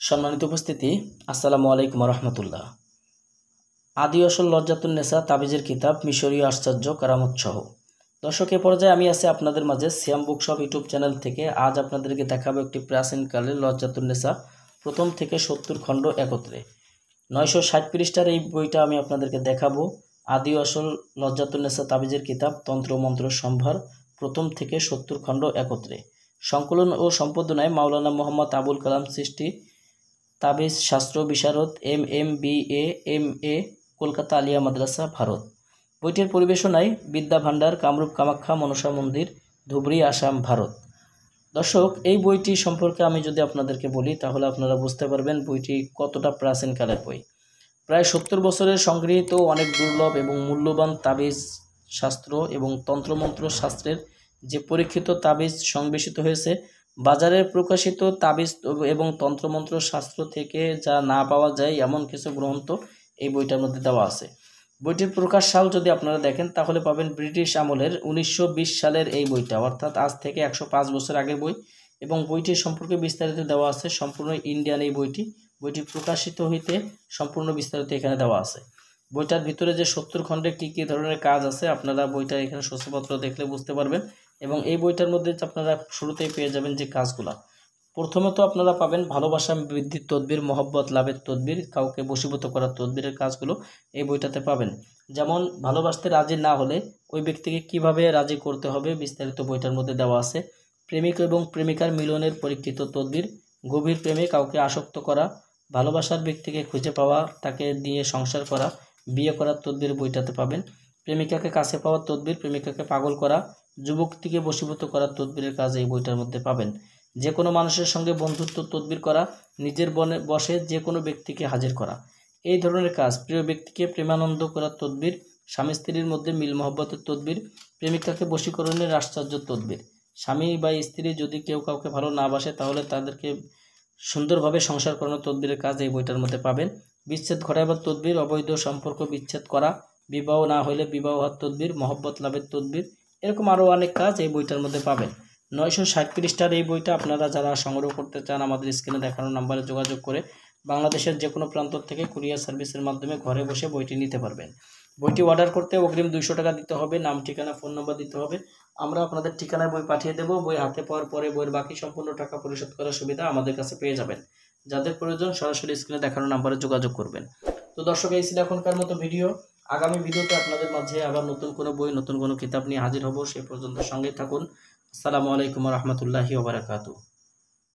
সম্মানিত উপস্থিতি, আসসালামু আলাইকুম রহমতুল্লাহ। আদি আসল লজ্জাতুন্নেসা তাবিজের কিতাব, মিশরীয় আশ্চর্য কারামত সহ। দর্শক, এ পর্যায়ে আমি আছি আপনাদের মাঝে সিয়াম বুকশপ ইউটিউব চ্যানেল থেকে। আজ আপনাদেরকে দেখাবো একটি প্রাচীনকালের লজ্জাতুন্নেসা প্রথম থেকে 70 খণ্ড একত্রে 960 পৃষ্ঠার এই বইটা আমি আপনাদেরকে দেখাবো। আদি আসল লজ্জাতুন্নেসা তাবিজের কিতাব, তন্ত্রমন্ত্র সম্ভার, প্রথম থেকে 70 খণ্ড একত্রে। সংকলন ও সম্পাদনায় মাওলানা মোহাম্মদ আবুল কালাম সৃষ্টি, তাবিজ শাস্ত্র বিশারদ, MA, MA, কলকাতা আলিয়া মাদ্রাসা, ভারত। বইটির পরিবেশনায় বিদ্যা ভাণ্ডার, কামরূপ কামাখ্যা মনসা মন্দির, ধুবড়ী, আসাম, ভারত। দর্শক, এই বইটি সম্পর্কে আমি যদি আপনাদেরকে বলি তাহলে আপনারা বুঝতে পারবেন বইটি কতটা প্রাচীনকালের বই। প্রায় 70 বছরের সংগৃহীত অনেক দুর্লভ এবং মূল্যবান তাবিজ শাস্ত্র এবং তন্ত্রমন্ত্র শাস্ত্রের যে পরীক্ষিত তাবিজ সংবেশিত হয়েছে। বাজারে প্রকাশিত তাবিজ এবং তন্ত্রমন্ত্র শাস্ত্র থেকে যা না পাওয়া যায় এমন কিছু গ্রন্থ এই বইটার মধ্যে দেওয়া আছে। বইটির প্রকাশ সাল যদি আপনারা দেখেন তাহলে পাবেন ব্রিটিশ আমলের 1920 সালের এই বইটা, অর্থাৎ আজ থেকে 105 বছর আগের বই। এবং বইটির সম্পর্কে বিস্তারিত দেওয়া আছে, সম্পূর্ণ ইন্ডিয়ান এই বইটি। বইটি প্রকাশিত হইতে সম্পূর্ণ বিস্তারিত এখানে দেওয়া আছে। বইটার ভিতরে যে 70 খণ্ডে কী কী ধরনের কাজ আছে আপনারা বইটা এখানে সূচিপত্র দেখলে বুঝতে পারবেন। এবং এই বইটার মধ্যে আপনারা শুরুতেই পেয়ে যাবেন যে কাজগুলা। প্রথমত আপনারা পাবেন ভালোবাসা বৃদ্ধির তদবির, মহব্বত লাভের তদবির, কাউকে বশীভূত করার তদবিরের কাজগুলো এই বইটাতে পাবেন। যেমন ভালোবাসতে রাজি না হলে ওই ব্যক্তিকে কিভাবে রাজি করতে হবে বিস্তারিত বইটার মধ্যে দেওয়া আছে। প্রেমিক এবং প্রেমিকার মিলনের পরীক্ষিত তদবির, গভীর প্রেমে কাউকে আসক্ত করা, ভালোবাসার ব্যক্তিকে খুঁজে পাওয়া, তাকে নিয়ে সংসার করা, বিয়ে করার তদবির বইটাতে পাবেন। প্রেমিকাকে কাছে পাওয়ার তদবির, প্রেমিকাকে পাগল করা, যুবকটিকে বশীভূত করার তদবিরের কাজ এই বইটার মধ্যে পাবেন। যে কোনো মানুষের সঙ্গে বন্ধুত্ব তদবির করা, নিজের বশে যে কোনো ব্যক্তিকে হাজির করা, এই ধরনের কাজ। প্রিয় ব্যক্তিকে প্রেমানন্দ করার তদবির, স্বামী স্ত্রীর মধ্যে মিল মহব্বতের তদবির, প্রেমিকাকে বশীকরণের আশ্চর্য তদবির। স্বামী বা স্ত্রী যদি কেউ কাউকে ভালো না বাসে তাহলে তাদেরকে সুন্দরভাবে সংসার করানোর তদবিরের কাজ এই বইটার মধ্যে পাবেন। বিচ্ছেদ ঘটাবার তদবির, অবৈধ সম্পর্ক বিচ্ছেদ করা, বিবাহ না হলে বিবাহ হওয়ার তদবির, মহব্বত লাভের তদবির, এরকম আরও অনেক কাজ এই বইটার মধ্যে পাবেন। 960 পৃষ্ঠার এই বইটা আপনারা যারা সংগ্রহ করতে চান আমাদের স্ক্রিনে দেখানো নাম্বারে যোগাযোগ করে বাংলাদেশের যে কোনো প্রান্ত থেকে কুরিয়ার সার্ভিসের মাধ্যমে ঘরে বসে বইটি নিতে পারবেন। বইটি অর্ডার করতে অগ্রিম 200 টাকা দিতে হবে, নাম, ঠিকানা, ফোন নম্বর দিতে হবে। আমরা আপনাদের ঠিকানায় বই পাঠিয়ে দেব। বই হাতে পাওয়ার পরে বইয়ের বাকি সম্পূর্ণ টাকা পরিশোধ করার সুবিধা আমাদের কাছে পেয়ে যাবেন। যাদের প্রয়োজন সরাসরি স্ক্রিনে দেখানো নাম্বারে যোগাযোগ করবেন। তো দর্শক, এই ছিল এখনকার মতো ভিডিও। আগামী ভিডিওতে আপনাদের মাঝে আবার নতুন কোনো বই, নতুন কোনো কিতাব নিয়ে হাজির হব। সে পর্যন্ত সঙ্গে থাকুন। আসসালামু আলাইকুম রহমতুল্লাহি ওয়া বারাকাতুহু।